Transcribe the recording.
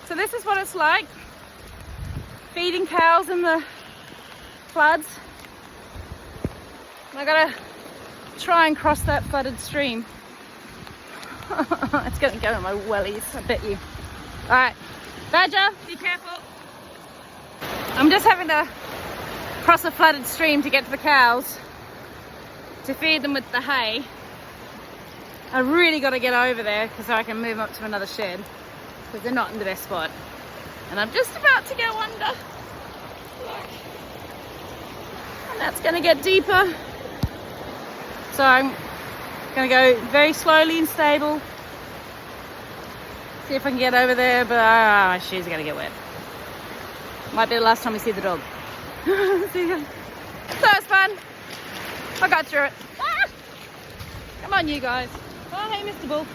So this is what it's like feeding cows in the floods. I gotta try and cross that flooded stream. It's gonna go in my wellies, I bet you. Alright, Badger, be careful. I'm just having to cross a flooded stream to get to the cows to feed them with the hay. I really got to get over there because I can move up to another shed because they're not in the best spot. And I'm just about to go under. Look. And that's going to get deeper. So I'm going to go very slowly and stable. See if I can get over there, but my shoes are going to get wet. Might be the last time we see the dog. See ya. So it's fun. I got through it. Ah! Come on, you guys. Oh, hey, Mr. Bull.